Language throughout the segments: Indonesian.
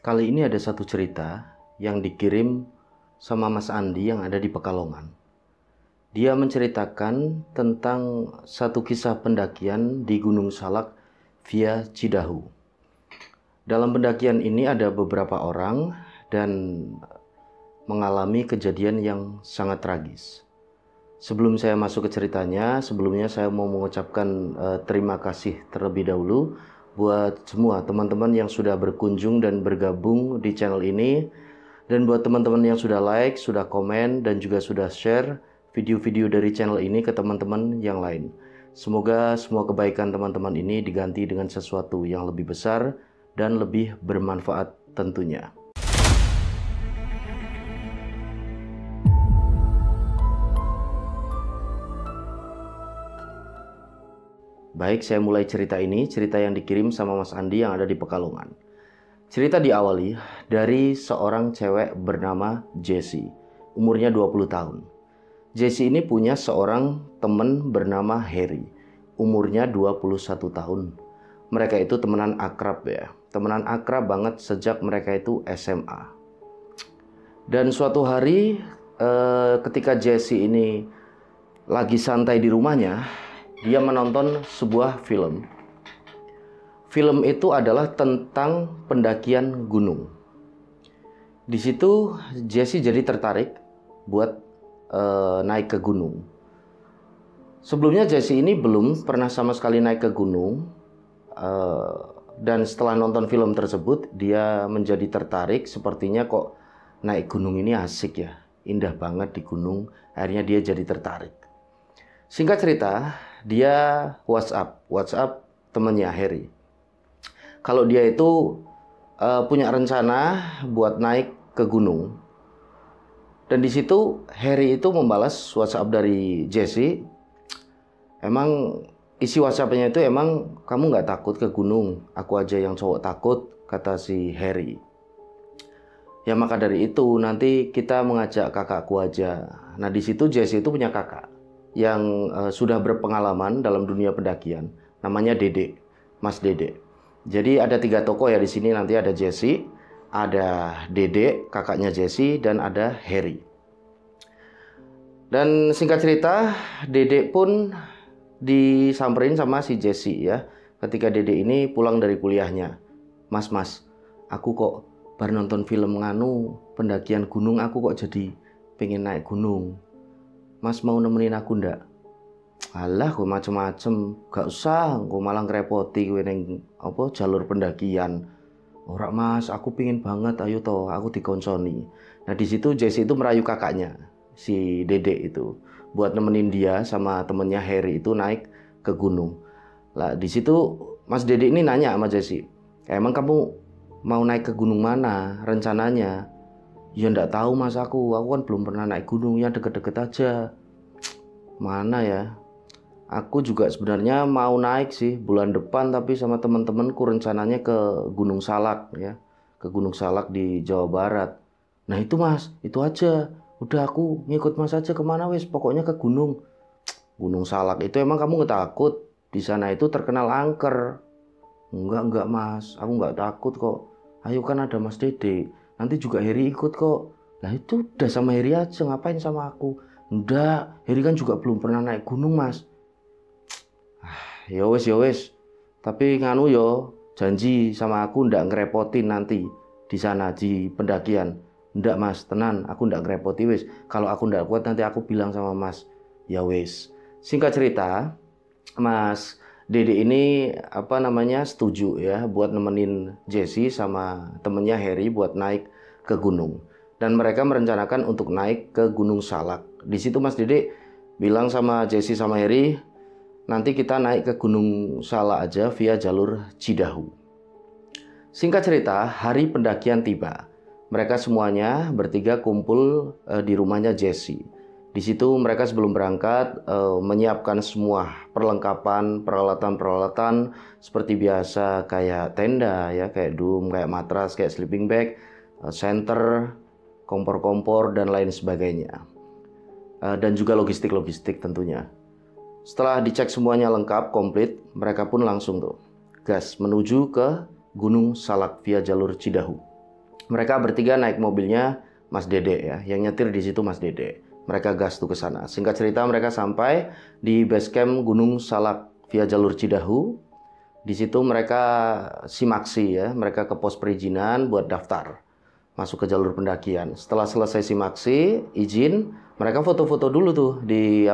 Kali ini ada satu cerita yang dikirim sama Mas Andi yang ada di Pekalongan. Dia menceritakan tentang satu kisah pendakian di Gunung Salak via Cidahu. Dalam pendakian ini ada beberapa orang dan mengalami kejadian yang sangat tragis. Sebelum saya masuk ke ceritanya, sebelumnya saya mau mengucapkan terima kasih terlebih dahulu buat semua teman-teman yang sudah berkunjung dan bergabung di channel ini, dan buat teman-teman yang sudah like, sudah komen, dan juga sudah share video-video dari channel ini ke teman-teman yang lain. Semoga semua kebaikan teman-teman ini diganti dengan sesuatu yang lebih besar dan lebih bermanfaat tentunya. Baik, saya mulai cerita ini, cerita yang dikirim sama Mas Andi yang ada di Pekalongan. Cerita diawali dari seorang cewek bernama Jessie, umurnya 20 tahun. Jessie ini punya seorang teman bernama Harry, umurnya 21 tahun. Mereka itu temenan akrab ya, temenan akrab banget sejak mereka itu SMA. Dan suatu hari ketika Jessie ini lagi santai di rumahnya, dia menonton sebuah film. Film itu adalah tentang pendakian gunung. Di situ Jessie jadi tertarik buat naik ke gunung. Sebelumnya Jessie ini belum pernah sama sekali naik ke gunung. Dan setelah nonton film tersebut, dia menjadi tertarik. Sepertinya kok naik gunung ini asik ya, indah banget di gunung. Akhirnya dia jadi tertarik. Singkat cerita, dia WhatsApp temannya Harry. Kalau dia itu punya rencana buat naik ke gunung. Dan di situ Harry itu membalas WhatsApp dari Jessie. Emang isi WhatsApp-nya itu, emang kamu nggak takut ke gunung? Aku aja yang cowok takut, kata si Harry. Ya maka dari itu nanti kita mengajak kakakku aja. Nah di situ Jessie itu punya kakak yang sudah berpengalaman dalam dunia pendakian, namanya Dede, Mas Dede. Jadi ada 3 tokoh ya di sini, nanti ada Jessie, ada Dede, kakaknya Jessie, dan ada Harry. Dan singkat cerita, Dede pun disamperin sama si Jessie ya. Ketika Dede ini pulang dari kuliahnya, Mas, aku kok baru nonton film nganu pendakian gunung, aku kok jadi pengen naik gunung. Mas mau nemenin aku ndak? Alah, kok macem-macem, gak usah, kok malah ngerepoti kowe ning apa jalur pendakian. Ora Mas, aku pingin banget, ayo toh, aku dikonconi. Nah di situ Jessie itu merayu kakaknya, si Dede itu, buat nemenin dia sama temennya Harry itu naik ke gunung. Lah di situ Mas Dede ini nanya sama Jessie, emang kamu mau naik ke gunung mana rencananya? Ya ndak tahu Mas, aku kan belum pernah naik gunung, ya deket-deket aja. Mana ya? Aku juga sebenarnya mau naik sih bulan depan, tapi sama teman-temanku rencananya ke Gunung Salak ya, ke Gunung Salak di Jawa Barat. Nah itu Mas, itu aja. Udah aku ngikut Mas aja kemana wes, pokoknya ke gunung. Gunung Salak itu emang kamu nggak takut? Di sana itu terkenal angker. Enggak Mas, aku nggak takut kok. Ayo kan ada Mas Dede. Nanti juga Harry ikut kok. Lah itu udah sama Harry aja, ngapain sama aku? Enggak, Harry kan juga belum pernah naik gunung Mas. Ya wes. Tapi nganu yo, janji sama aku ndak ngerepotin nanti di sana di pendakian. Ndak Mas, tenan, aku ndak ngerepoti wes. Kalau aku ndak kuat nanti aku bilang sama Mas. Ya wes. Singkat cerita, Mas Dede ini setuju ya buat nemenin Jessie sama temennya Harry buat naik ke gunung. Dan mereka merencanakan untuk naik ke Gunung Salak. Di situ Mas Dede bilang sama Jessie sama Harry, nanti kita naik ke Gunung Salak aja via jalur Cidahu. Singkat cerita, hari pendakian tiba. Mereka semuanya bertiga kumpul di rumahnya Jessie. Di situ mereka sebelum berangkat menyiapkan semua perlengkapan, peralatan seperti biasa, kayak tenda ya, kayak dum, kayak matras, kayak sleeping bag, senter, kompor-kompor dan lain sebagainya. Dan juga logistik tentunya. Setelah dicek semuanya lengkap, komplit, mereka pun langsung tuh gas menuju ke Gunung Salak via jalur Cidahu. Mereka bertiga naik mobilnya Mas Dede ya, yang nyetir di situ Mas Dede. Mereka gas tuh ke sana. Singkat cerita mereka sampai di base camp Gunung Salak via jalur Cidahu. Di situ mereka simaksi ya, mereka ke pos perizinan buat daftar masuk ke jalur pendakian. Setelah selesai simaksi, izin, mereka foto-foto dulu tuh di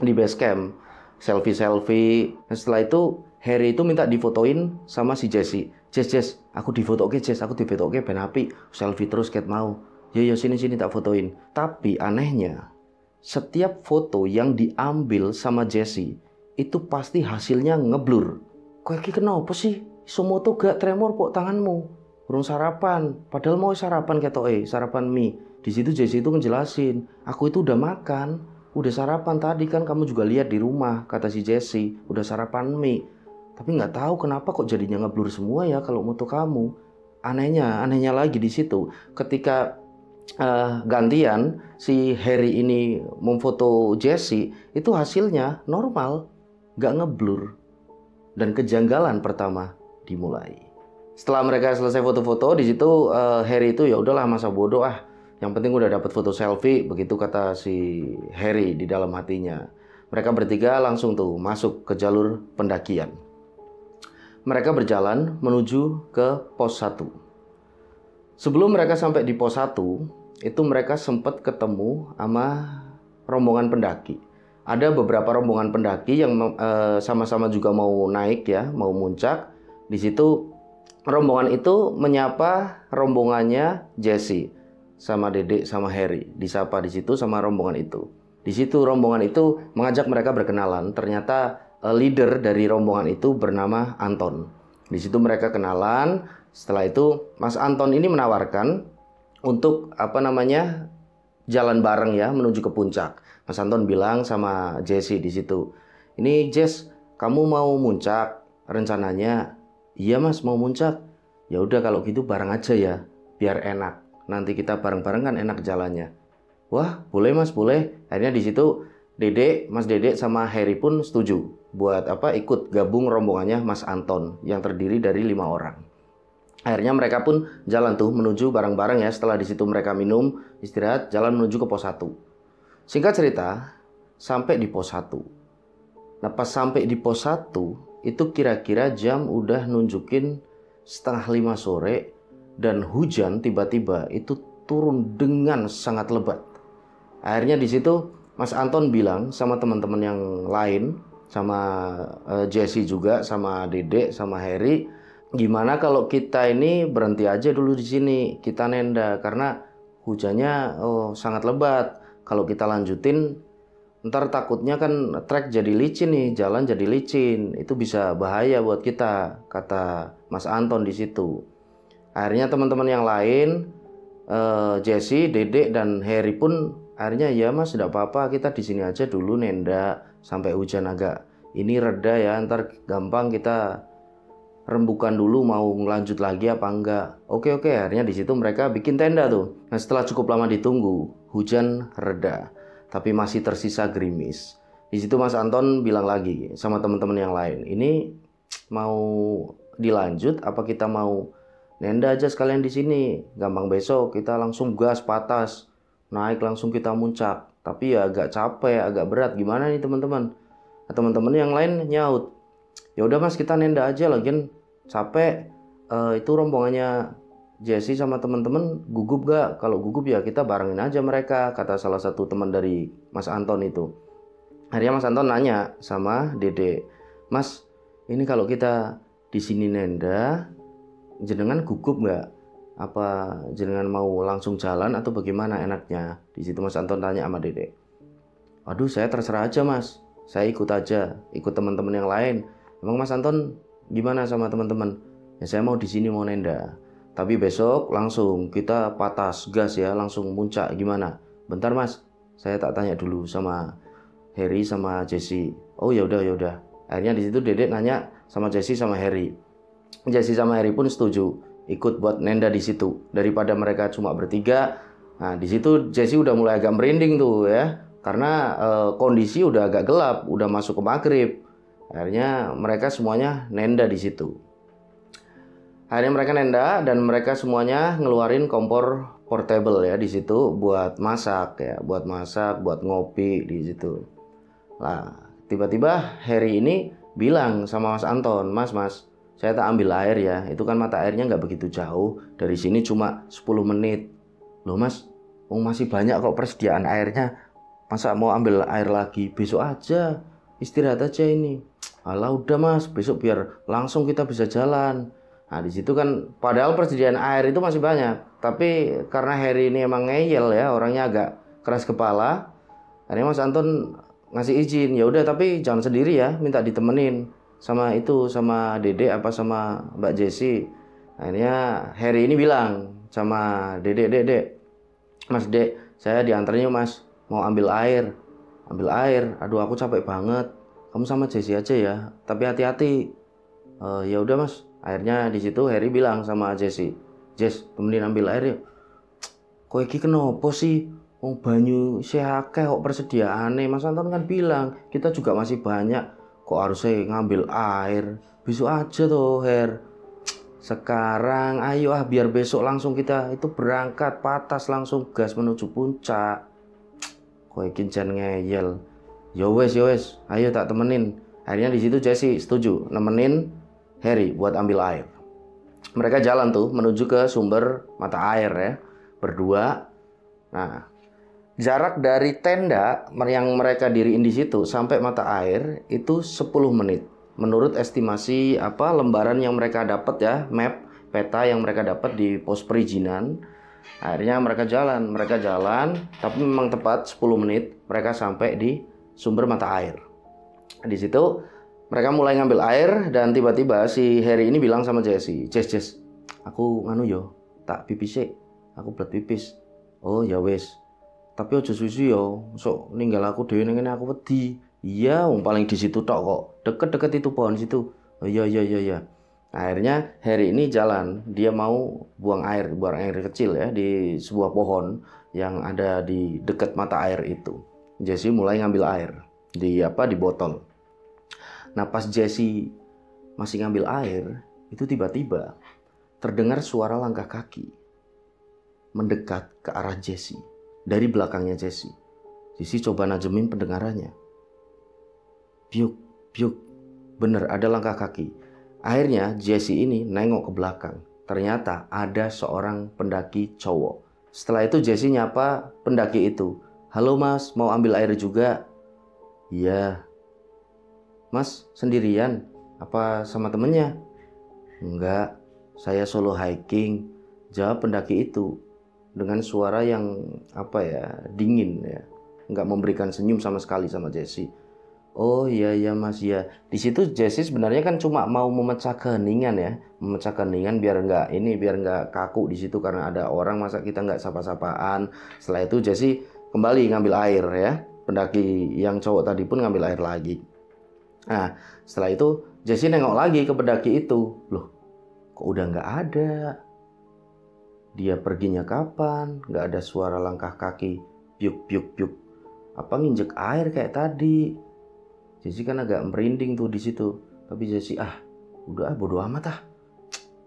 di base camp, selfie-selfie. Nah, setelah itu Harry itu minta difotoin sama si Jesse. Jess, aku difotoke Jess, aku difotoke ben apik, selfie terus ket mau. Ya sini tak fotoin. Tapi anehnya, setiap foto yang diambil sama Jesse itu pasti hasilnya ngeblur. Kok iki kenapa sih? Iso moto gak tremor pok tanganmu? Urung sarapan, padahal mau sarapan ketoke, sarapan mie. Di situ Jesse itu ngejelasin, aku itu udah makan, udah sarapan tadi kan kamu juga lihat di rumah, kata si Jesse, udah sarapan mie. Tapi nggak tahu kenapa kok jadinya ngeblur semua ya kalau moto kamu. Anehnya lagi di situ, ketika gantian si Harry ini memfoto Jesse, itu hasilnya normal, nggak ngeblur. Dan kejanggalan pertama dimulai. Setelah mereka selesai foto-foto di situ, Harry itu ya udahlah masa bodoh ah. Yang penting udah dapat foto selfie, begitu kata si Harry di dalam hatinya. Mereka bertiga langsung tuh masuk ke jalur pendakian. Mereka berjalan menuju ke pos 1. Sebelum mereka sampai di pos 1, itu mereka sempat ketemu sama rombongan pendaki. Ada beberapa rombongan pendaki yang sama-sama juga mau naik ya, mau muncak. Di situ rombongan itu menyapa rombongannya Jesse sama Dede sama Harry. Disapa di situ sama rombongan itu. Di situ rombongan itu mengajak mereka berkenalan. Ternyata leader dari rombongan itu bernama Anton. Di situ mereka kenalan. Setelah itu Mas Anton ini menawarkan untuk jalan bareng ya menuju ke puncak. Mas Anton bilang sama Jesse di situ, ini Jess, kamu mau muncak rencananya? Iya mas, mau muncak. Ya udah kalau gitu bareng aja ya, biar enak. Nanti kita bareng-bareng kan enak jalannya. Wah, boleh mas, boleh. Akhirnya di situ Mas Dede sama Harry pun setuju buat ikut gabung rombongannya Mas Anton yang terdiri dari 5 orang. Akhirnya mereka pun jalan tuh menuju bareng-bareng ya. Setelah di situ mereka minum, istirahat, jalan menuju ke pos 1. Singkat cerita, sampai di pos 1. Nah, pas sampai di pos 1, itu kira-kira jam udah nunjukin 4:30 sore dan hujan tiba-tiba itu turun dengan sangat lebat. Akhirnya di situ Mas Anton bilang sama teman-teman yang lain, sama Jesse juga, sama Dede, sama Harry, gimana kalau kita ini berhenti aja dulu di sini, kita nenda karena hujannya sangat lebat. Kalau kita lanjutin, ntar takutnya kan trek jadi licin nih, jalan jadi licin, itu bisa bahaya buat kita, kata Mas Anton di situ. Akhirnya teman-teman yang lain, Jesse, Dede, dan Harry pun akhirnya ya mas, tidak apa-apa, kita di sini aja dulu nenda sampai hujan agak ini reda ya, ntar gampang kita rembukan dulu mau lanjut lagi apa enggak. Oke, akhirnya di situ mereka bikin tenda tuh. Nah, setelah cukup lama ditunggu, hujan reda, tapi masih tersisa gerimis. Di situ Mas Anton bilang lagi sama teman-teman yang lain, ini mau dilanjut apa kita mau nenda aja sekalian di sini? Gampang besok kita langsung gas patas, naik langsung kita muncak. Tapi ya agak capek, agak berat. Gimana nih teman-teman? Nah, teman-teman yang lain nyaut, ya udah mas kita nenda aja, lagian capek. Itu rombongannya Jesse sama teman-teman gugup gak? Kalau gugup ya kita barengin aja mereka, kata salah satu teman dari Mas Anton itu. Akhirnya Mas Anton nanya sama Dede, mas ini kalau kita di sini nenda jenengan gugup nggak? Apa jenengan mau langsung jalan atau bagaimana enaknya? Di situ Mas Anton tanya sama Dede. Aduh, saya terserah aja mas, saya ikut aja, ikut teman-teman yang lain. Emang Mas Anton gimana sama teman-teman? Ya saya mau di sini mau nenda. Tapi besok langsung kita patas gas ya, langsung muncak gimana? Bentar mas, saya tak tanya dulu sama Harry sama Jesse. Oh ya udah. Akhirnya di situ Dede nanya sama Jesse sama Harry. Jesse sama Harry pun setuju ikut buat nenda di situ. Daripada mereka cuma bertiga. Nah, di situ Jesse udah mulai agak merinding tuh ya. Karena kondisi udah agak gelap, udah masuk ke maghrib. Akhirnya mereka semuanya nenda di situ. Akhirnya mereka nenda dan mereka semuanya ngeluarin kompor portable ya di situ buat masak ya, buat masak, buat ngopi di situ. Nah, tiba-tiba Harry ini bilang sama Mas Anton, Mas, saya tak ambil air ya. Itu kan mata airnya nggak begitu jauh. Dari sini cuma 10 menit. Loh Mas, masih banyak kok persediaan airnya. Masa mau ambil air lagi? Besok aja, istirahat aja ini. Alah udah Mas, besok biar langsung kita bisa jalan. Nah di situ kan, padahal persediaan air itu masih banyak. Tapi karena Harry ini emang ngeyel ya, orangnya agak keras kepala. Akhirnya Mas Anton ngasih izin, ya udah tapi jangan sendiri ya, minta ditemenin sama Dede apa sama Mbak Jessie. Akhirnya Harry ini bilang sama Dede, Mas Dek, saya diantarnya Mas, mau ambil air. Aduh aku capek banget, kamu sama Jessie aja ya, tapi hati-hati. Ya udah Mas. Akhirnya di situ Harry bilang sama Jessie, Jess temenin ambil air yuk. Kok iki kenapa sih? Banyu akeh kok persediaane. Mas Anton kan bilang kita juga masih banyak, kok harusnya ngambil air. Besok aja tuh Her. Sekarang ayo biar besok langsung kita itu berangkat patas langsung gas menuju puncak. Kok iki jan ngeyel. Ya wes, ayo tak temenin. Akhirnya di situ Jessie setuju nemenin Harry buat ambil air. Mereka jalan tuh menuju ke sumber mata air ya, berdua. Nah, jarak dari tenda yang mereka diriin di situ sampai mata air itu 10 menit. Menurut estimasi lembaran yang mereka dapat ya, map peta yang mereka dapat di pos perizinan. Akhirnya mereka jalan, tapi memang tepat 10 menit mereka sampai di sumber mata air. Di situ mereka mulai ngambil air dan tiba-tiba si Harry ini bilang sama Jessie, Jess, aku nganu yo, tak pipis sih, aku belet pipis. Oh ya wes, tapi ojo susu yo, sok ninggal aku dewe neng aku wedi. Iya, paling di situ tok kok, deket-deket itu pohon situ. Oh iya. Akhirnya Harry ini jalan, dia mau buang air kecil ya di sebuah pohon yang ada di dekat mata air itu. Jessie mulai ngambil air di botol. Nah pas Jessie masih ngambil air, itu tiba-tiba terdengar suara langkah kaki mendekat ke arah Jessie dari belakangnya Jessie. Jessie coba najemin pendengarannya. Piuk, bener ada langkah kaki. Akhirnya Jessie ini nengok ke belakang. Ternyata ada seorang pendaki cowok. Setelah itu Jessie nyapa pendaki itu. Halo Mas, mau ambil air juga? Iya. Mas sendirian? Apa sama temennya? Enggak, saya solo hiking. Jawab pendaki itu dengan suara yang dingin ya. Enggak memberikan senyum sama sekali sama Jessie. Oh iya Mas ya. Di situ Jessie sebenarnya kan cuma mau memecah keheningan ya, biar nggak kaku di situ karena ada orang, masa kita nggak sapa-sapaan. Setelah itu Jessie kembali ngambil air ya. Pendaki yang cowok tadi pun ngambil air lagi. Nah setelah itu Jessie nengok lagi ke pendaki itu. Loh kok udah nggak ada? Dia perginya kapan? Nggak ada suara langkah kaki piuk. Apa nginjek air kayak tadi? Jessie kan agak merinding tuh di situ. Tapi Jessie udah bodo amat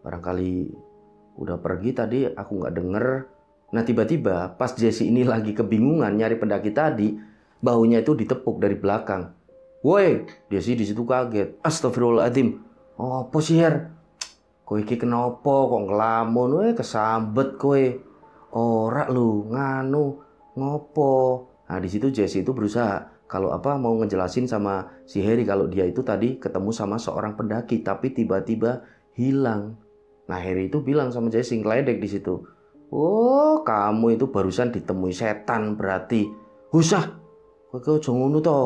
barangkali udah pergi tadi, aku nggak denger. Nah tiba-tiba pas Jessie ini lagi kebingungan nyari pendaki tadi, bahunya itu ditepuk dari belakang. Woi, Jessie di situ kaget. Astagfirullahaladzim. Oh, apa sih Her? Kowe iki kenapa kok ngelamun? Kesambet kowe. Ora lu nganu ngopo. Nah di situ Jessie itu berusaha mau ngejelasin sama si Harry kalau dia itu tadi ketemu sama seorang pendaki tapi tiba-tiba hilang. Nah Harry itu bilang sama Jessie ngeledek di situ. Oh, kamu itu barusan ditemui setan berarti. Husah. Kowe ojo ngono to.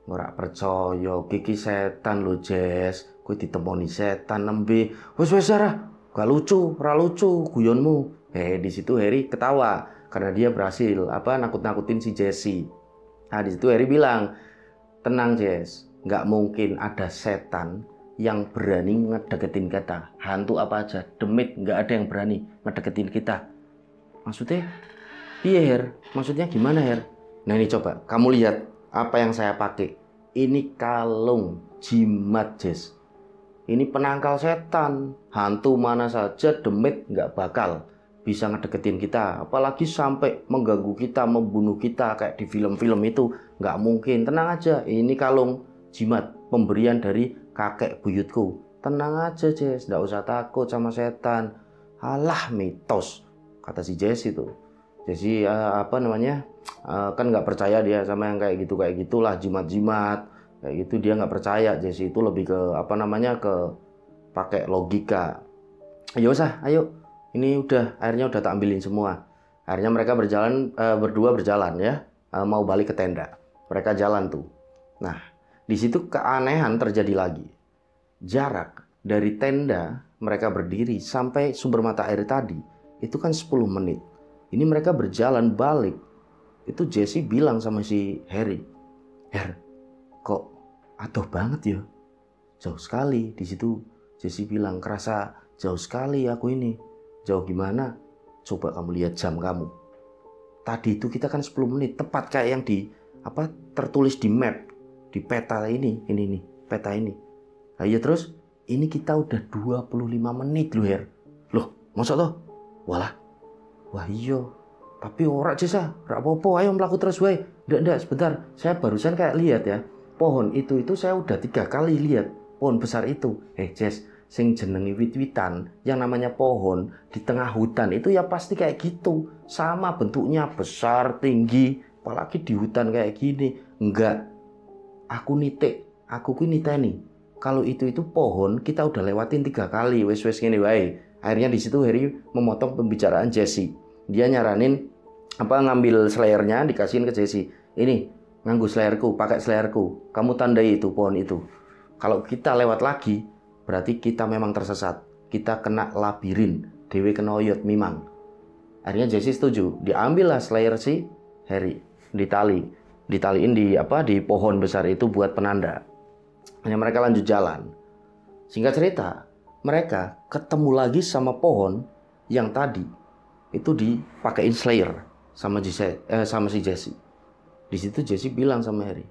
Ora percaya, kiki setan lo Jess. Kowe ditemoni setan nembe. Wes Sarah, gak lucu, ora lucu guyonmu. Di situ Harry ketawa karena dia berhasil nakut-nakutin si Jessie. Nah di situ Harry bilang, tenang Jess, nggak mungkin ada setan yang berani ngedeketin kita. Hantu apa aja, demit nggak ada yang berani ngedeketin kita. Maksudnya, iya Her? Maksudnya gimana Her? Nah ini coba, kamu lihat apa yang saya pakai. Ini kalung jimat Jess. Ini penangkal setan. Hantu mana saja demit nggak bakal bisa ngedeketin kita. Apalagi sampai mengganggu kita, membunuh kita kayak di film-film itu. Nggak mungkin. Tenang aja, ini kalung jimat pemberian dari kakek buyutku. Tenang aja Jess, nggak usah takut sama setan. Alah mitos, kata si Jess itu. Jesse kan nggak percaya dia sama yang kayak gitulah, jimat-jimat kayak gitu. Dia nggak percaya. Jesse itu lebih ke ke pakai logika. Ayo ini airnya udah tak ambilin semua. Akhirnya mereka berdua berjalan ya, mau balik ke tenda. Mereka jalan tuh. Nah, di situ keanehan terjadi lagi. Jarak dari tenda mereka berdiri sampai sumber mata air tadi itu kan 10 menit. Ini mereka berjalan balik. Itu Jesse bilang sama si Harry, "Her, kok adoh banget ya? Jauh sekali." Di situ Jesse bilang, "Kerasa jauh sekali aku ini." "Jauh gimana? Coba kamu lihat jam kamu. Tadi itu kita kan 10 menit, tepat kayak yang tertulis di map, di peta ini nih, peta ini. Nah, iya terus ini kita udah 25 menit loh, Her." "Loh, masa toh?" Wah iya. Tapi ora Jesa, ora apa-apa, ayo melaku terus wae. Ndak, sebentar. Saya barusan kayak lihat ya. Pohon itu saya udah 3 kali lihat. Pohon besar itu. Jess, sing jenengi wit-witan, yang namanya pohon di tengah hutan itu ya pasti kayak gitu. Sama bentuknya, besar, tinggi, apalagi di hutan kayak gini. Enggak. Aku niteni. Kalau itu pohon kita udah lewatin 3 kali. Wes ngene wae. Akhirnya di situ Harry memotong pembicaraan Jesse. Dia nyaranin ngambil slayernya, dikasihin ke Jesse. "Ini nganggu slayerku, pakai slayerku. Kamu tandai itu pohon itu. Kalau kita lewat lagi, berarti kita memang tersesat. Kita kena labirin, dewe kena oyot mimang." Akhirnya Jesse setuju. Diambillah slayer si Harry, ditaliin di pohon besar itu buat penanda. Hanya mereka lanjut jalan. Singkat cerita, mereka ketemu lagi sama pohon yang tadi itu dipakein slayer sama si Jesse. Di situ Jesse bilang sama Harry,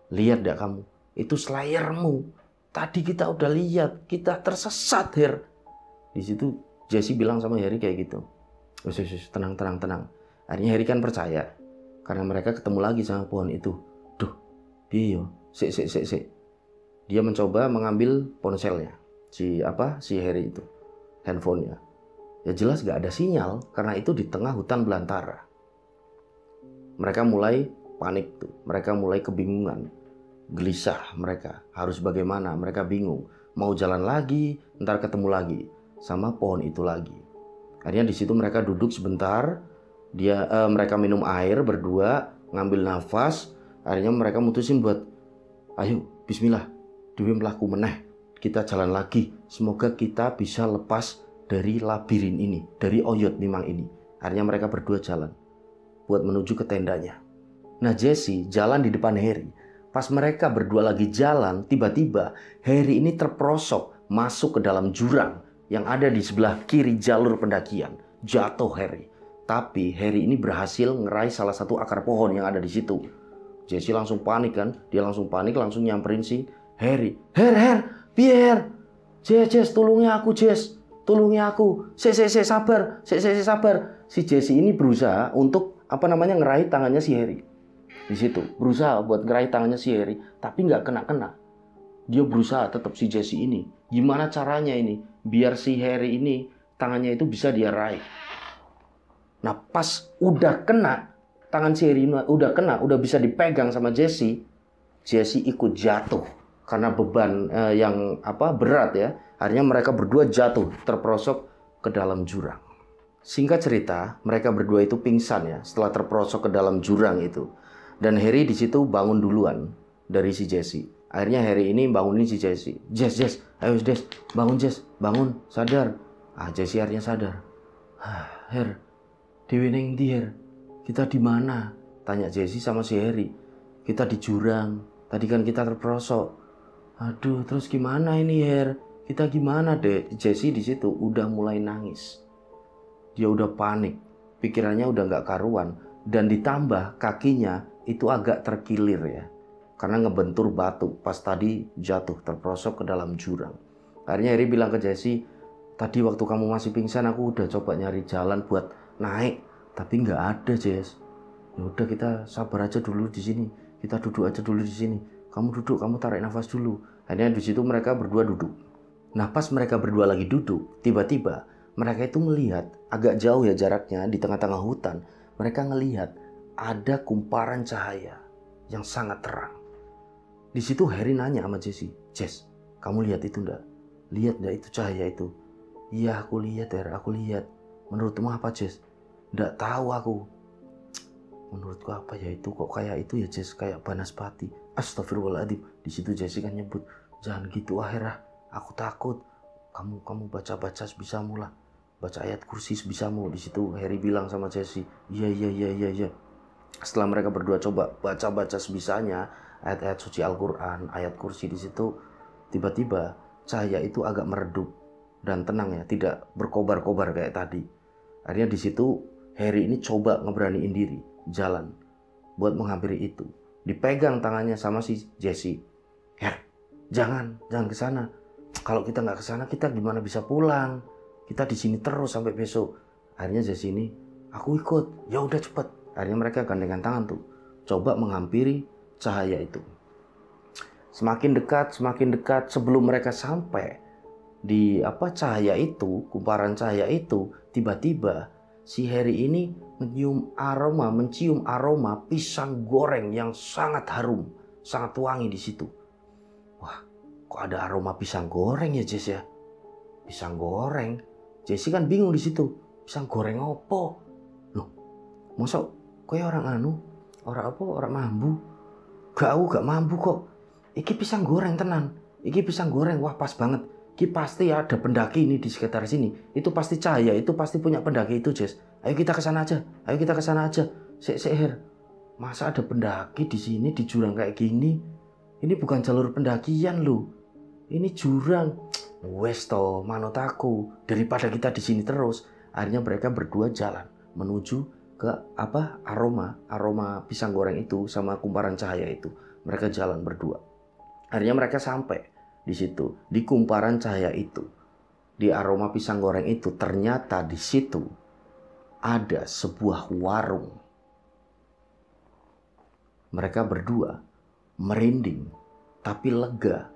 "Lihat dak kamu, itu slayermu. Tadi kita udah lihat, kita tersesat, Her." Di situ Jesse bilang sama Harry kayak gitu. Tenang. Akhirnya Harry kan percaya karena mereka ketemu lagi sama pohon itu. Duh, piye yo? Sik. Dia mencoba mengambil ponselnya. Si Harry itu, handphonenya. Ya jelas gak ada sinyal karena itu di tengah hutan belantara. Mereka mulai panik tuh. Mereka mulai kebingungan. Gelisah mereka. Harus bagaimana? Mereka bingung. Mau jalan lagi, ntar ketemu lagi sama pohon itu lagi. Akhirnya di situ mereka duduk sebentar. Mereka minum air berdua, ngambil nafas. Akhirnya mereka mutusin buat, "Ayo, bismillah. Dewe mlaku meneh. Kita jalan lagi. Semoga kita bisa lepas dari labirin ini, dari oyot mimang ini." Akhirnya mereka berdua jalan buat menuju ke tendanya. Nah, Jesse jalan di depan Harry. Pas mereka berdua lagi jalan, tiba-tiba Harry ini terperosok masuk ke dalam jurang yang ada di sebelah kiri jalur pendakian. Jatuh Harry. Tapi Harry ini berhasil ngerai salah satu akar pohon yang ada di situ. Jesse langsung panik kan? Dia langsung nyamperin si Harry. "Her, biar. Jess, tulungi aku, Jess. Tulungi aku. Sabar. Si Jesse ini berusaha untuk ngeraih tangannya si Harry. Di situ berusaha buat ngeraih tangannya si Harry, tapi nggak kena. Dia berusaha tetap si Jesse ini. Gimana caranya ini biar si Harry ini tangannya itu bisa dia raih. Nah, pas udah kena, tangan si Harry udah bisa dipegang sama Jesse ikut jatuh karena beban yang berat ya. Akhirnya mereka berdua jatuh terperosok ke dalam jurang. Singkat cerita, mereka berdua itu pingsan ya setelah terperosok ke dalam jurang itu. Dan Harry di situ bangun duluan dari si Jesse. Akhirnya Harry ini bangunin si Jesse. Jess, ayo Jess, bangun, sadar." Jesse akhirnya sadar. "Her, dewe ning ndi, Her? Kita di mana?" tanya Jesse sama si Harry. "Kita di jurang. Tadi kan kita terperosok." "Aduh, terus gimana ini, Her? Kita gimana, Dek?" Jesse di situ udah mulai nangis. Dia udah panik, pikirannya udah nggak karuan, dan ditambah kakinya itu agak terkilir ya, karena ngebentur batu pas tadi jatuh terperosok ke dalam jurang. Akhirnya Harry bilang ke Jesse, tadi waktu kamu masih pingsan aku udah coba nyari jalan buat naik, tapi nggak ada, Jess. Ya udah kita sabar aja dulu di sini. Kita duduk aja dulu di sini. Kamu duduk, kamu tarik nafas dulu. Akhirnya di situ mereka berdua duduk. Nah, pas mereka berdua lagi duduk, tiba-tiba mereka itu melihat agak jauh ya jaraknya di tengah-tengah hutan. Mereka ngelihat ada kumparan cahaya yang sangat terang. Di situ Harry nanya sama Jesse, Jess, kamu lihat itu enggak? Lihat enggak itu cahaya itu? Iya, aku lihat, Harry, aku lihat. Menurutmu apa, Jess? Enggak tahu aku. Menurutku apa ya itu? Kok kayak itu ya, Jess? Kayak Banaspati. Astagfirullahaladzim. Di situ Jesse kan nyebut, jangan gitu, Hera. Aku takut. Kamu baca-baca sebisamu lah. Baca ayat kursi sebisamu. Di situ Harry bilang sama Jesse, iya. Setelah mereka berdua coba baca-baca sebisanya ayat-ayat suci Al-Quran, ayat kursi, di situ tiba-tiba cahaya itu agak meredup dan tenang ya, tidak berkobar-kobar kayak tadi. Akhirnya di situ Harry ini coba ngeberaniin diri jalan buat menghampiri itu. Dipegang tangannya sama si Jesse. Jangan ke sana. Kalau kita nggak ke sana, kita gimana bisa pulang? Kita di sini terus sampai besok. Akhirnya Jesse ini, aku ikut. Ya udah cepet. Akhirnya mereka gandengan tangan tuh, coba menghampiri cahaya itu. Semakin dekat sebelum mereka sampai di cahaya itu, kumparan cahaya itu, tiba-tiba si Harry ini mencium aroma pisang goreng yang sangat harum, sangat wangi di situ. Wah, kok ada aroma pisang goreng ya, Jess ya? Pisang goreng. Jesse kan bingung di situ. Pisang goreng opo? Loh, masa kayak orang mambu? Gak mambu kok. Iki pisang goreng tenan. Iki pisang goreng, wah pas banget. Iki pasti ada pendaki ini di sekitar sini. Itu pasti cahaya, itu pasti punya pendaki itu, Jess. Ayo kita ke sana aja. Her. Masa ada pendaki di sini di jurang kayak gini? Ini bukan jalur pendakian loh. Ini jurang. Wes to, manut aku. Daripada kita di sini terus. Akhirnya mereka berdua jalan menuju ke aroma pisang goreng itu sama kumparan cahaya itu. Mereka jalan berdua. Akhirnya mereka sampai di situ, di kumparan cahaya itu, di aroma pisang goreng itu. Ternyata di situ ada sebuah warung. Mereka berdua merinding, tapi lega.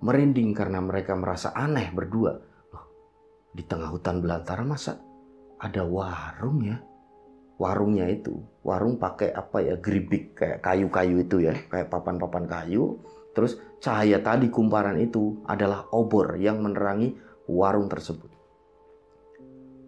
Merinding karena mereka merasa aneh berdua. Loh, di tengah hutan belantara masa ada warung ya? Warungnya itu, warung pakai geribik kayak kayu-kayu itu ya, kayak papan-papan kayu. Terus cahaya tadi kumparan itu adalah obor yang menerangi warung tersebut.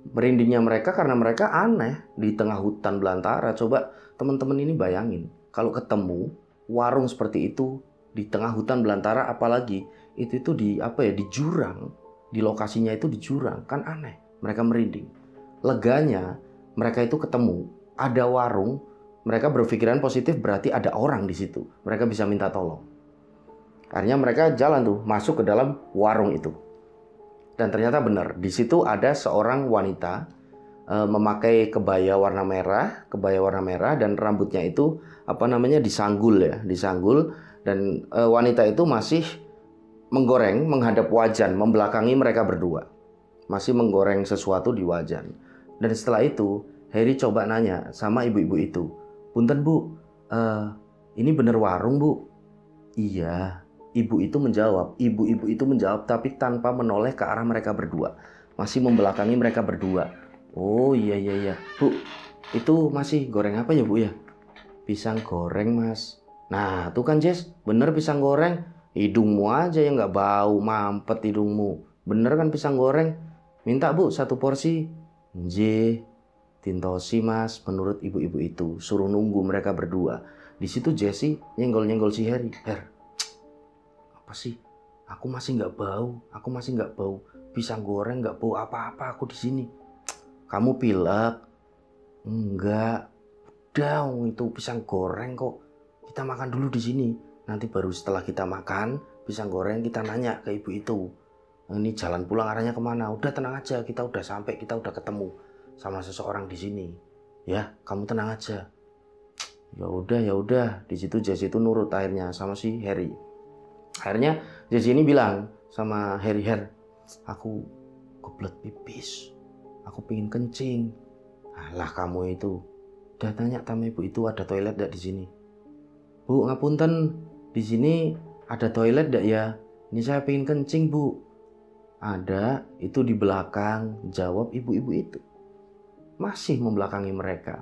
Merindingnya mereka karena mereka aneh di tengah hutan belantara. Coba teman-teman ini bayangin, kalau ketemu warung seperti itu di tengah hutan belantara, apalagi itu di jurang, di lokasinya itu di jurang, kan aneh. Mereka merinding. Leganya mereka itu ketemu ada warung, mereka berpikiran positif, berarti ada orang di situ. Mereka bisa minta tolong. Akhirnya mereka jalan tuh masuk ke dalam warung itu. Dan ternyata benar, di situ ada seorang wanita memakai kebaya warna merah dan rambutnya itu disanggul ya, disanggul, dan wanita itu masih menghadap wajan, membelakangi mereka berdua. Masih menggoreng sesuatu di wajan. Dan setelah itu Harry coba nanya sama ibu-ibu itu, "Punten Bu, ini bener warung Bu?" Iya, ibu-ibu itu menjawab tapi tanpa menoleh ke arah mereka berdua. Masih membelakangi mereka berdua. "Oh iya. Bu, itu masih goreng apa ya Bu ya?" "Pisang goreng Mas." "Nah tuh kan Jess, bener pisang goreng. Hidungmu aja yang gak bau, mampet hidungmu. Bener kan pisang goreng? Minta Bu 1 porsi." "Nje, tintosi Mas," menurut ibu-ibu itu. Suruh nunggu mereka berdua. Di situ Jesse nyenggol-nyenggol si Harry. Apa sih? Aku masih nggak bau. Pisang goreng nggak bau apa-apa aku di sini. Kamu pilek? Enggak. Udah, itu pisang goreng kok. Kita makan dulu di sini. Nanti baru setelah kita makan pisang goreng kita nanya ke ibu itu. Ini jalan pulang arahnya kemana? Udah tenang aja, kita udah sampai, kita udah ketemu sama seseorang di sini. Ya, kamu tenang aja. Ya udah. Di situ Jesse itu nurut akhirnya sama si Harry. Akhirnya Jesse ini bilang, sama Harry, aku kebelet pipis, aku pengen kencing. Alah kamu itu, udah tanya sama ibu itu ada toilet gak di sini? Bu, ngapunten, di sini ada toilet gak ya? Ini saya pengen kencing bu. Ada, itu di belakang, jawab ibu-ibu itu. Masih membelakangi mereka.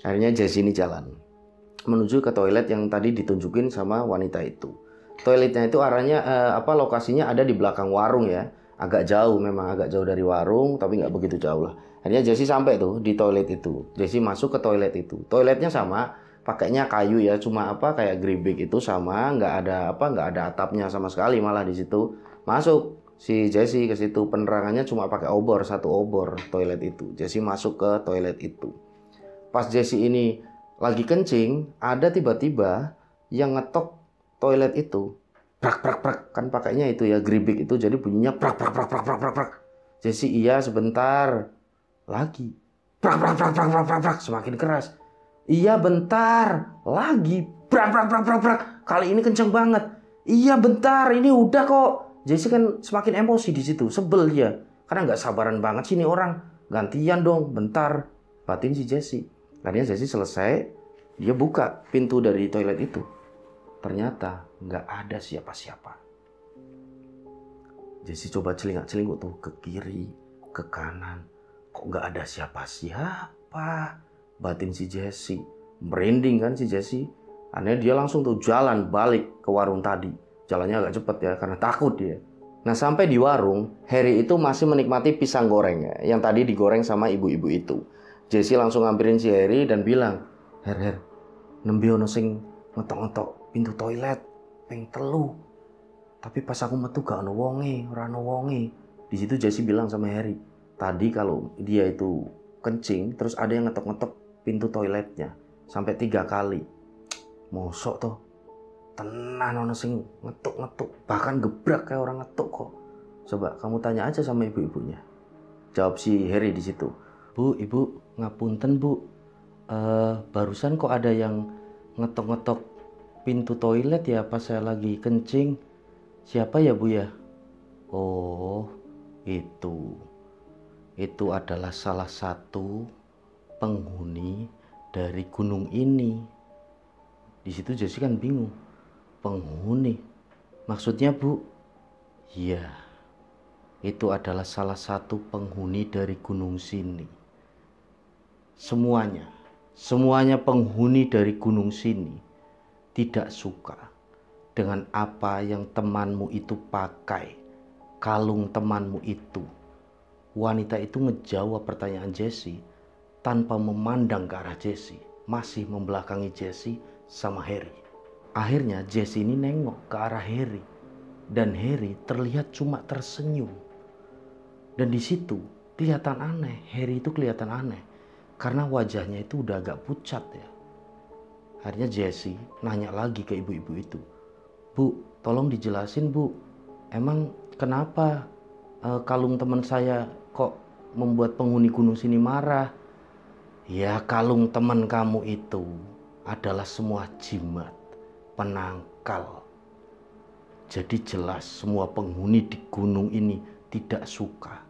Akhirnya Jesse ini jalan menuju ke toilet yang tadi ditunjukin sama wanita itu. Toiletnya itu arahnya lokasinya ada di belakang warung ya. Agak jauh, memang agak jauh dari warung, tapi nggak begitu jauh lah. Akhirnya Jesse sampai tuh di toilet itu. Jesse masuk ke toilet itu. Toiletnya sama, pakainya kayu ya, cuma kayak geribik itu sama, nggak ada atapnya sama sekali malah di situ. Masuk si Jesse ke situ, penerangannya cuma pakai obor, satu obor toilet itu. Jesse masuk ke toilet itu. Pas Jesse ini lagi kencing, ada tiba-tiba yang ngetok toilet itu. Prak prak prak, kan pakainya itu ya geribik itu, jadi bunyinya prak prak prak prak prak prak prak. Jesse iya sebentar. Lagi prak prak prak prak prak prak prak, semakin keras. Iya bentar. Lagi prak prak prak prak prak. Kali ini kenceng banget. Iya bentar, ini udah kok. Jesse kan semakin emosi di situ, sebel dia. Karena nggak sabaran banget sih ini orang. Gantian dong, bentar. Batin si Jesse. Akhirnya Jesse selesai, dia buka pintu dari toilet itu. Ternyata nggak ada siapa-siapa. Jesse coba celingak-celinguk tuh ke kiri, ke kanan. Kok nggak ada siapa-siapa? Batin si Jesse. Merinding kan si Jesse. Akhirnya dia langsung tuh jalan balik ke warung tadi. Jalannya agak cepet ya, karena takut dia. Nah sampai di warung, Harry itu masih menikmati pisang goreng ya, yang tadi digoreng sama ibu-ibu itu. Jesse langsung ngambilin si Harry dan bilang, Her, nembe ono sing ngetok-ngetok pintu toilet, ping telu. Tapi pas aku metu gak ono wonge, ora ono wonge. Di situ Jesse bilang sama Harry, tadi kalau dia itu kencing, terus ada yang ngetok-ngetok pintu toiletnya sampai 3 kali. Mosok toh, tenan ono sing ngetuk-ngetuk, bahkan gebrak kayak orang ngetuk kok. Coba kamu tanya aja sama ibu-ibunya. Jawab si Harry di situ. Bu, ibu, ngapunten bu, barusan kok ada yang ngetok-ngetok pintu toilet ya pas saya lagi kencing. Siapa ya bu ya? Oh, itu adalah salah satu penghuni dari gunung ini. Di situ Jesse kan bingung, penghuni, maksudnya bu? Iya, itu adalah salah satu penghuni dari gunung sini. Semuanya penghuni dari gunung sini tidak suka dengan apa yang temanmu itu pakai, kalung temanmu itu. Wanita itu ngejawab pertanyaan Jesse tanpa memandang ke arah Jesse, masih membelakangi Jesse sama Harry. Akhirnya Jesse ini nengok ke arah Harry dan Harry terlihat cuma tersenyum. Dan di situ kelihatan aneh, Harry itu kelihatan aneh. Karena wajahnya itu udah agak pucat ya. Akhirnya Jesse nanya lagi ke ibu-ibu itu. Bu, tolong dijelasin bu. Emang kenapa kalung teman saya kok membuat penghuni gunung sini marah? Ya kalung teman kamu itu adalah semua jimat, penangkal. Jadi jelas semua penghuni di gunung ini tidak suka.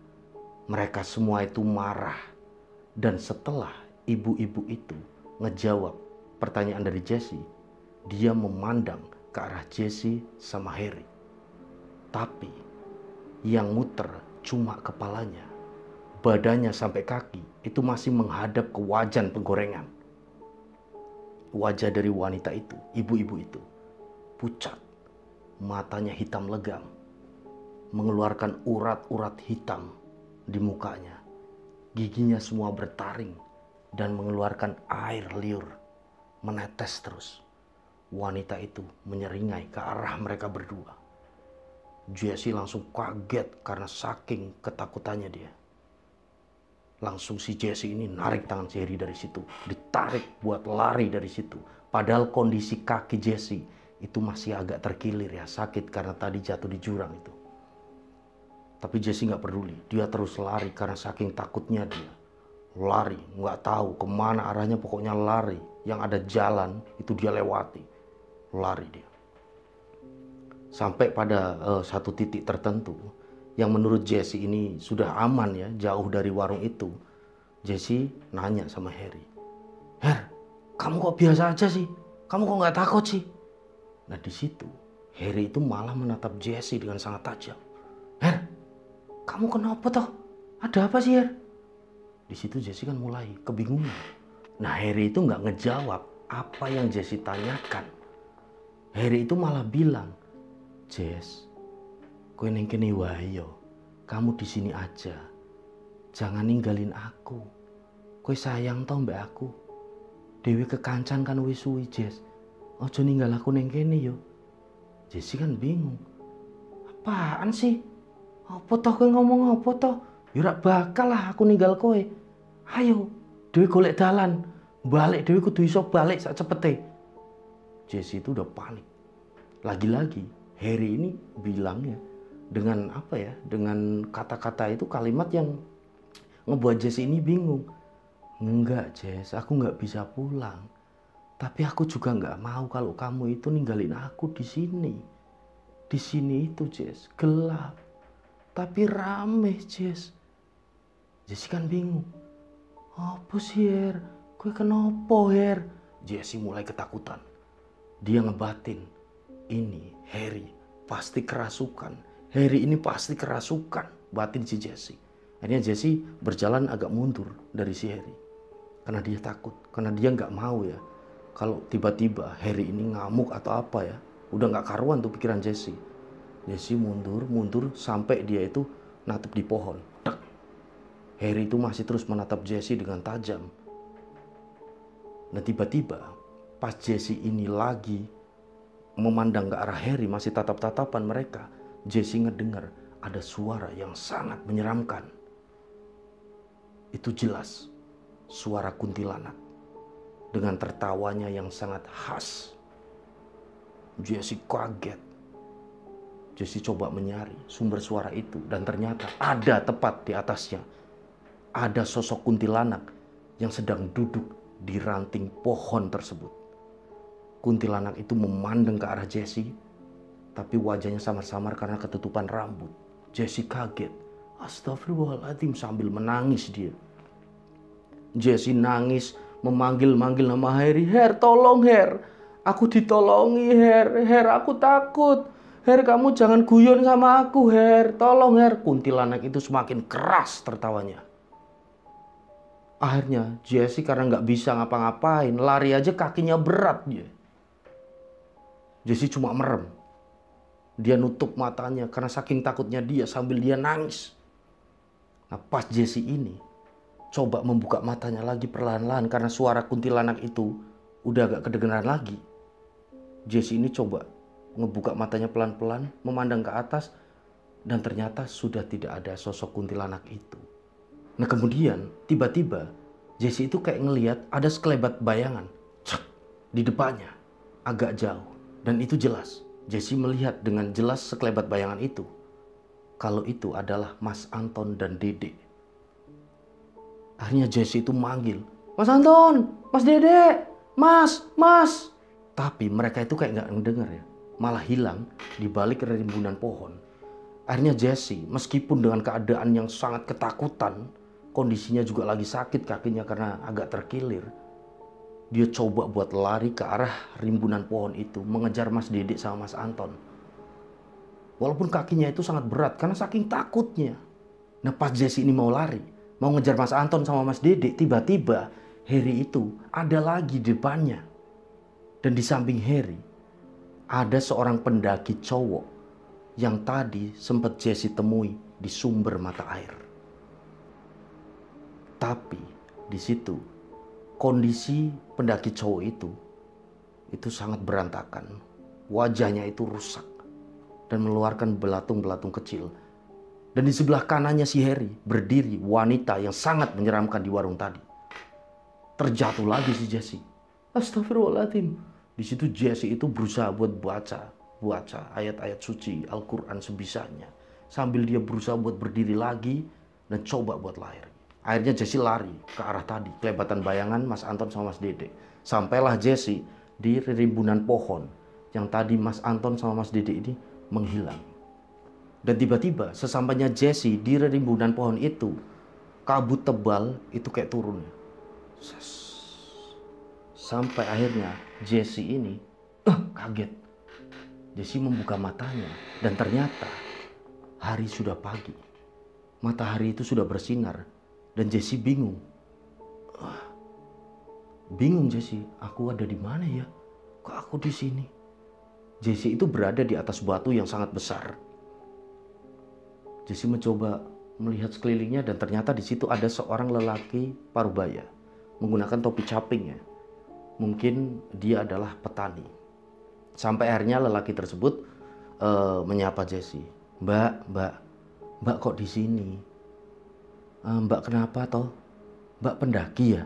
Mereka semua itu marah. Dan setelah ibu-ibu itu ngejawab pertanyaan dari Jesse, dia memandang ke arah Jesse sama Harry. Tapi yang muter cuma kepalanya. Badannya sampai kaki itu masih menghadap ke wajan penggorengan. Wajah dari wanita itu, ibu-ibu itu, pucat. Matanya hitam legam. Mengeluarkan urat-urat hitam di mukanya. Giginya semua bertaring dan mengeluarkan air liur, menetes terus. Wanita itu menyeringai ke arah mereka berdua. Jesse langsung kaget karena saking ketakutannya dia. Langsung si Jesse ini narik tangan si Harry dari situ, ditarik buat lari dari situ. Padahal kondisi kaki Jesse itu masih agak terkilir ya, sakit karena tadi jatuh di jurang itu. Tapi Jesse nggak peduli, dia terus lari karena saking takutnya dia. Lari, nggak tahu kemana arahnya, pokoknya lari. Yang ada jalan itu dia lewati, lari dia. Sampai pada satu titik tertentu yang menurut Jesse ini sudah aman ya, jauh dari warung itu. Jesse nanya sama Harry, "Her, kamu kok biasa aja sih? Kamu kok nggak takut sih?" Nah di situ Harry itu malah menatap Jesse dengan sangat tajam. "Her, kamu kenapa toh? Ada apa sih, Her?" Di situ Jesse kan mulai kebingungan. Nah Harry itu nggak ngejawab apa yang Jesse tanyakan. Harry itu malah bilang, "Jess, kowe ning kene wae yo. Kamu di sini aja. Jangan ninggalin aku. Kowe sayang tau mbak aku. Dewi kekancan kan wis suwi, Jess. Ojo ninggal aku ning kene yo." Jesse kan bingung. "Apaan sih? Apa toh kowe ngomong apa toh? Ya ora bakal lah aku ninggal kowe. Ayo, Dewi golek dalan. Balik Dewi kudu iso balik sak cepete." Jesse itu udah panik. Lagi-lagi Harry ini bilangnya dengan apa ya? Dengan kata-kata itu, kalimat yang ngebuat Jesse ini bingung. "Enggak, Jess, aku nggak bisa pulang. Tapi aku juga nggak mau kalau kamu itu ninggalin aku di sini. Di sini itu, Jess, gelap. Tapi rame, Jess." Jesse kan bingung. "Apa sih, Her? Kowe kenapa, Her?" Jesse mulai ketakutan. Dia ngebatin, ini Harry pasti kerasukan. Harry ini pasti kerasukan, batin si Jesse. Akhirnya Jesse berjalan agak mundur dari si Harry. Karena dia takut, karena dia nggak mau ya. Kalau tiba-tiba Harry ini ngamuk atau apa ya, udah nggak karuan tuh pikiran Jesse. Jesse mundur sampai dia itu natap di pohon. Tek. Harry itu masih terus menatap Jesse dengan tajam. Dan tiba-tiba pas Jesse ini lagi memandang ke arah Harry, masih tatap-tatapan mereka, Jesse ngedengar ada suara yang sangat menyeramkan. Itu jelas suara kuntilanak dengan tertawanya yang sangat khas. Jesse kaget. Jesse coba mencari sumber suara itu dan ternyata ada tepat di atasnya. Ada sosok kuntilanak yang sedang duduk di ranting pohon tersebut. Kuntilanak itu memandang ke arah Jesse, tapi wajahnya samar-samar karena ketutupan rambut. Jesse kaget. Astagfirullahaladzim, sambil menangis dia. Jesse nangis, memanggil-manggil nama Harry. "Her, tolong Her. Aku ditolongi Her. Her, aku takut. Her, kamu jangan guyon sama aku Her. Tolong Her." Kuntilanak itu semakin keras tertawanya. Akhirnya Jesse karena nggak bisa ngapa-ngapain, lari aja kakinya berat dia. Jesse cuma merem. Dia nutup matanya karena saking takutnya dia sambil dia nangis. Nah pas Jesse ini coba membuka matanya lagi perlahan-lahan karena suara kuntilanak itu udah agak kedengeran lagi. Jesse ini coba ngebuka matanya pelan-pelan, memandang ke atas, dan ternyata sudah tidak ada sosok kuntilanak itu. Nah kemudian tiba-tiba Jesse itu kayak ngelihat ada sekelebat bayangan di depannya agak jauh. Dan itu jelas, Jesse melihat dengan jelas sekelebat bayangan itu. Kalau itu adalah Mas Anton dan Dede. Akhirnya Jesse itu manggil, "Mas Anton, Mas Dede, Mas." Tapi mereka itu kayak nggak mendengar ya. Malah hilang di balik rimbunan pohon. Akhirnya Jesse, meskipun dengan keadaan yang sangat ketakutan, kondisinya juga lagi sakit kakinya karena agak terkilir. Dia coba buat lari ke arah rimbunan pohon itu, mengejar Mas Dede sama Mas Anton. Walaupun kakinya itu sangat berat karena saking takutnya. Nah pas Jesse ini mau lari, mau ngejar Mas Anton sama Mas Dede, tiba-tiba Harry itu ada lagi di depannya. Dan di samping Harry, ada seorang pendaki cowok yang tadi sempat Jesse temui di sumber mata air. Tapi di situ kondisi pendaki cowok itu sangat berantakan. Wajahnya itu rusak dan mengeluarkan belatung-belatung kecil. Dan di sebelah kanannya si Harry berdiri wanita yang sangat menyeramkan di warung tadi. Terjatuh lagi si Jesse. Astagfirullahaladzim. Di situ Jesse itu berusaha buat baca ayat-ayat suci Al-Quran sebisanya. Sambil dia berusaha buat berdiri lagi dan coba buat lari. Akhirnya Jesse lari ke arah tadi, kelebatan bayangan Mas Anton sama Mas Dede. Sampailah Jesse di rimbunan pohon yang tadi Mas Anton sama Mas Dede ini menghilang. Dan tiba-tiba sesampainya Jesse di rimbunan pohon itu, kabut tebal itu kayak turun. Sampai akhirnya Jesse ini kaget. Jesse membuka matanya dan ternyata hari sudah pagi. Matahari itu sudah bersinar dan Jesse bingung. Bingung Jesse, aku ada di mana ya? Kok aku di sini? Jesse itu berada di atas batu yang sangat besar. Jesse mencoba melihat sekelilingnya dan ternyata di situ ada seorang lelaki parubaya menggunakan topi caping ya. Mungkin dia adalah petani. Sampai akhirnya lelaki tersebut menyapa Jesse. Mbak kok di sini? Mbak kenapa toh? Mbak pendaki ya?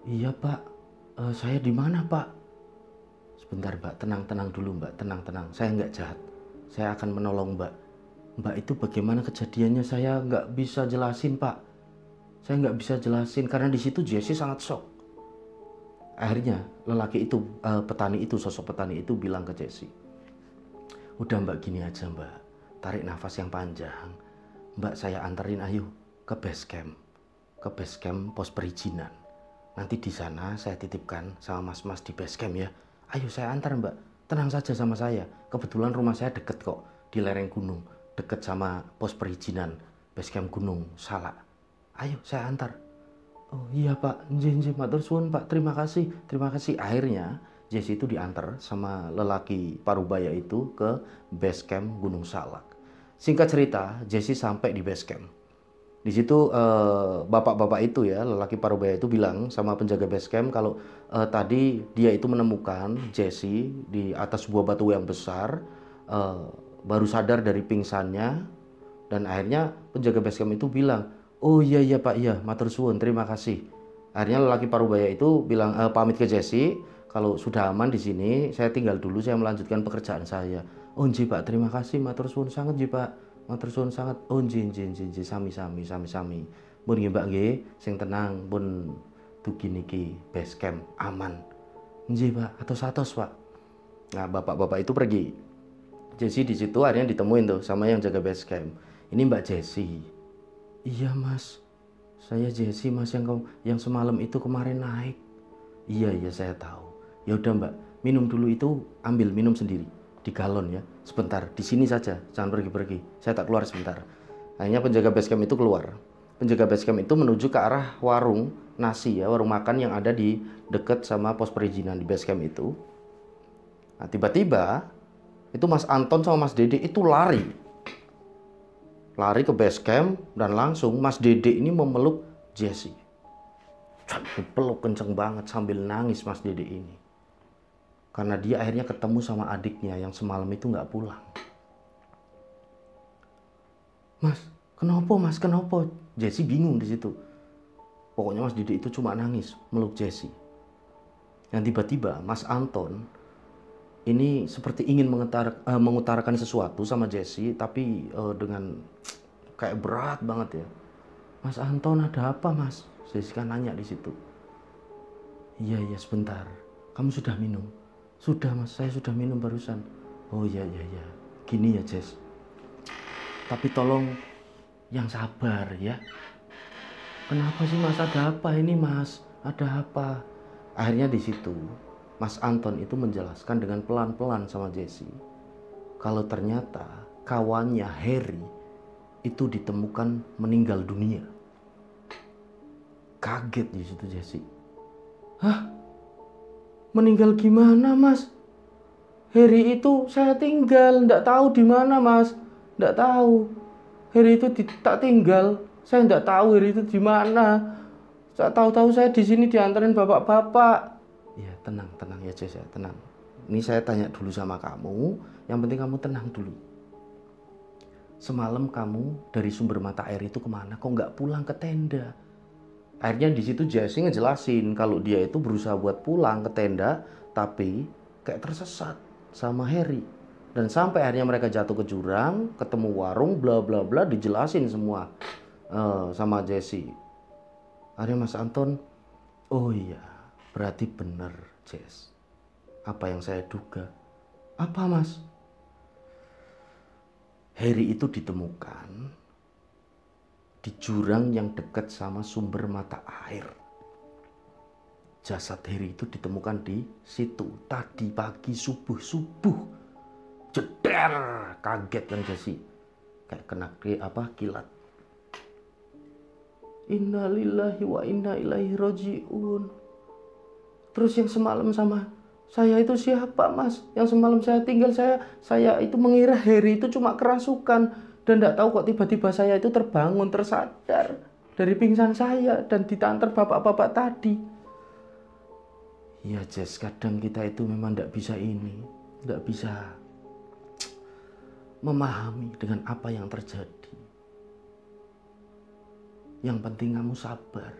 Iya Pak. Saya di mana Pak? Sebentar Mbak, tenang dulu Mbak, tenang. Saya nggak jahat. Saya akan menolong Mbak. Mbak itu bagaimana kejadiannya saya nggak bisa jelasin Pak. Saya nggak bisa jelasin karena di situ Jesse sangat shock. Akhirnya lelaki itu, sosok petani itu bilang ke Jesse, udah Mbak gini aja Mbak, tarik nafas yang panjang. Mbak saya anterin ayo ke base camp pos perizinan. Nanti di sana saya titipkan sama mas-mas di base camp ya. Ayo saya antar Mbak, tenang saja sama saya. Kebetulan rumah saya deket kok di lereng gunung, deket sama pos perizinan base camp Gunung Salak. Ayo saya antar. Oh iya Pak, nggih matur suwun Pak, terima kasih. Akhirnya Jesse itu diantar sama lelaki parubaya itu ke base camp Gunung Salak. Singkat cerita, Jesse sampai di base camp. Di situ bapak-bapak itu ya, lelaki parubaya itu bilang sama penjaga base camp kalau tadi dia itu menemukan Jesse di atas sebuah batu yang besar, baru sadar dari pingsannya, dan akhirnya penjaga base camp itu bilang, oh iya Pak, iya matur suwun, terima kasih. Akhirnya lelaki parubaya itu bilang pamit ke Jesse, kalau sudah aman di sini saya tinggal dulu, saya melanjutkan pekerjaan saya. Oh nggih Pak, terima kasih, matur suwun sangat nggih Pak. Matur suwun sangat. Oh nggih sami. Pun nggih Mbak nggih, sing tenang pun dugi niki base camp aman. Nggih Pak, atos Pak. Nah, bapak-bapak itu pergi. Jesse di situ akhirnya ditemuin tuh sama yang jaga base camp. Ini Mbak Jesse. Iya Mas, saya Jesse Mas yang semalam itu kemarin naik. Iya saya tahu. Ya udah Mbak, minum dulu itu, ambil minum sendiri di galon ya. Sebentar, di sini saja, jangan pergi-pergi. Saya tak keluar sebentar. Akhirnya penjaga base camp itu keluar. Penjaga base camp itu menuju ke arah warung nasi ya, warung makan yang ada di dekat sama pos perizinan di base camp itu. Nah, tiba-tiba itu Mas Anton sama Mas Dede itu lari ke base camp dan langsung Mas Dede ini memeluk Jesse. Dipeluk kenceng banget sambil nangis Mas Dede ini. Karena dia akhirnya ketemu sama adiknya yang semalam itu nggak pulang. Mas, kenapa? Jesse bingung di situ. Pokoknya Mas Dede itu cuma nangis meluk Jesse. Yang tiba-tiba Mas Anton ini seperti ingin mengutarakan sesuatu sama Jesse, tapi dengan kayak berat banget ya. Mas Anton, ada apa Mas? Jesse kan nanya di situ. Iya sebentar. Kamu sudah minum? Sudah Mas, saya sudah minum barusan. Oh iya. Gini ya Jess. Tapi tolong yang sabar ya. Kenapa sih Mas? Ada apa ini Mas? Ada apa? Akhirnya di situ Mas Anton itu menjelaskan dengan pelan-pelan sama Jesse kalau ternyata kawannya Harry itu ditemukan meninggal dunia. Kaget di situ Jesse. Hah? Meninggal gimana Mas? Harry itu saya tinggal, nggak tahu di mana Mas. Nggak tahu. Harry itu tak tinggal. Saya nggak tahu Harry itu di mana. Saya tahu saya di sini diantarin bapak-bapak. Ya tenang ya Jess ya, tenang. Ini saya tanya dulu sama kamu, yang penting kamu tenang dulu. Semalam kamu dari sumber mata air itu kemana? Kok nggak pulang ke tenda? Akhirnya di situ Jesse ngejelasin kalau dia itu berusaha buat pulang ke tenda, tapi kayak tersesat sama Harry. Dan sampai akhirnya mereka jatuh ke jurang, ketemu warung, bla bla bla, dijelasin semua sama Jesse. Akhirnya Mas Anton, oh iya. Berarti benar, Jess. Apa yang saya duga? Apa, Mas? Harry itu ditemukan di jurang yang dekat sama sumber mata air. Jasad Harry itu ditemukan di situ tadi pagi subuh. Jeder, kaget kan Jesse, kayak kena kilat. Innalillahi wa inna ilaihi rajiun. Terus yang semalam sama saya itu siapa, Mas? Yang semalam saya tinggal, saya itu mengira Harry itu cuma kerasukan dan tidak tahu kok tiba-tiba saya itu terbangun, tersadar dari pingsan saya dan ditantar bapak-bapak tadi. Ya Jess, kadang kita itu memang tidak bisa memahami dengan apa yang terjadi. Yang penting kamu sabar.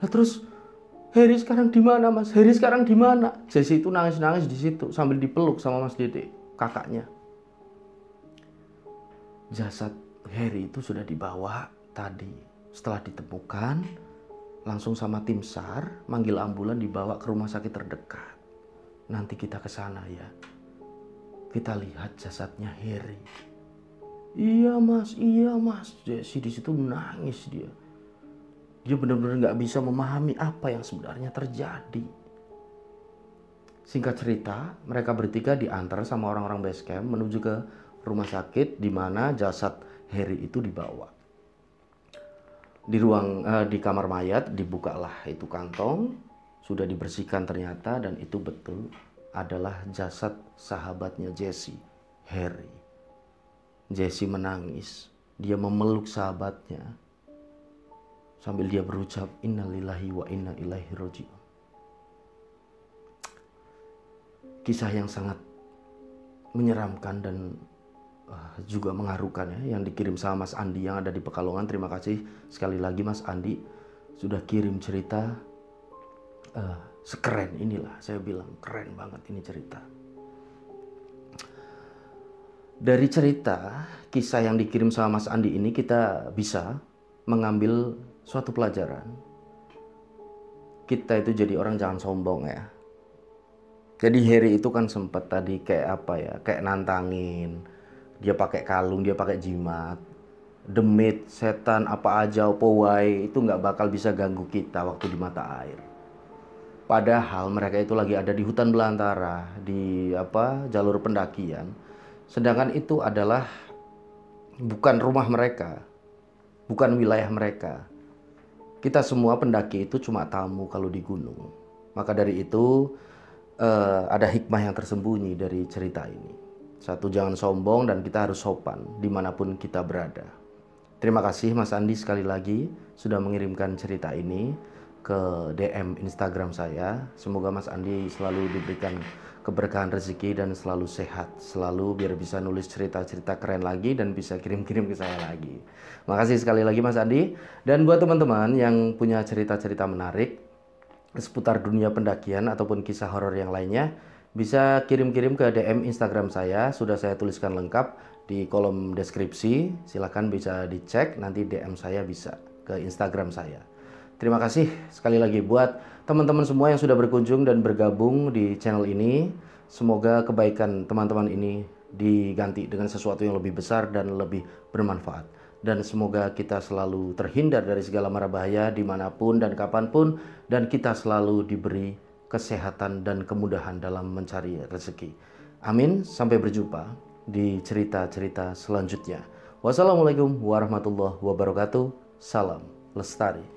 Nah, terus Harry sekarang di mana, Mas? Harry sekarang di mana? Jesse itu nangis-nangis di situ sambil dipeluk sama Mas Dede, kakaknya. Jasad Harry itu sudah dibawa tadi. Setelah ditemukan, langsung sama tim SAR manggil ambulan dibawa ke rumah sakit terdekat. Nanti kita ke sana ya. Kita lihat jasadnya Harry. Iya mas. Jesse di situ nangis dia. Dia benar-benar nggak bisa memahami apa yang sebenarnya terjadi. Singkat cerita, mereka bertiga diantar sama orang-orang base camp menuju ke rumah sakit di mana jasad Harry itu dibawa. Di kamar mayat dibukalah itu kantong, sudah dibersihkan ternyata, dan itu betul adalah jasad sahabatnya Jesse, Harry. Jesse menangis, dia memeluk sahabatnya sambil dia berucap innalillahi wa inna ilaihi rajiun. Kisah yang sangat menyeramkan dan juga mengharukan ya, yang dikirim sama Mas Andi yang ada di Pekalongan. Terima kasih sekali lagi Mas Andi sudah kirim cerita sekeren inilah, saya bilang keren banget ini cerita. Dari cerita kisah yang dikirim sama Mas Andi ini kita bisa mengambil suatu pelajaran. Kita itu jadi orang jangan sombong ya. Jadi Harry itu kan sempat tadi kayak nantangin. Dia pakai kalung, dia pakai jimat. Demit, setan, apa aja, powai itu nggak bakal bisa ganggu kita waktu di mata air. Padahal mereka itu lagi ada di hutan belantara, di jalur pendakian. Sedangkan itu adalah bukan rumah mereka, bukan wilayah mereka. Kita semua pendaki itu cuma tamu kalau di gunung. Maka dari itu ada hikmah yang tersembunyi dari cerita ini. Satu, jangan sombong dan kita harus sopan dimanapun kita berada. Terima kasih Mas Andi sekali lagi sudah mengirimkan cerita ini ke DM Instagram saya. Semoga Mas Andi selalu diberikan keberkahan rezeki dan selalu sehat. Selalu biar bisa nulis cerita-cerita keren lagi dan bisa kirim-kirim ke saya lagi. Makasih sekali lagi Mas Andi. Dan buat teman-teman yang punya cerita-cerita menarik seputar dunia pendakian ataupun kisah horor yang lainnya, bisa kirim-kirim ke DM Instagram saya. Sudah saya tuliskan lengkap di kolom deskripsi. Silahkan bisa dicek, nanti DM saya bisa ke Instagram saya. Terima kasih sekali lagi buat teman-teman semua yang sudah berkunjung dan bergabung di channel ini. Semoga kebaikan teman-teman ini diganti dengan sesuatu yang lebih besar dan lebih bermanfaat. Dan semoga kita selalu terhindar dari segala mara bahaya dimanapun dan kapanpun. Dan kita selalu diberi kesehatan dan kemudahan dalam mencari rezeki. Amin. Sampai berjumpa di cerita-cerita selanjutnya. Wassalamualaikum warahmatullahi wabarakatuh. Salam lestari.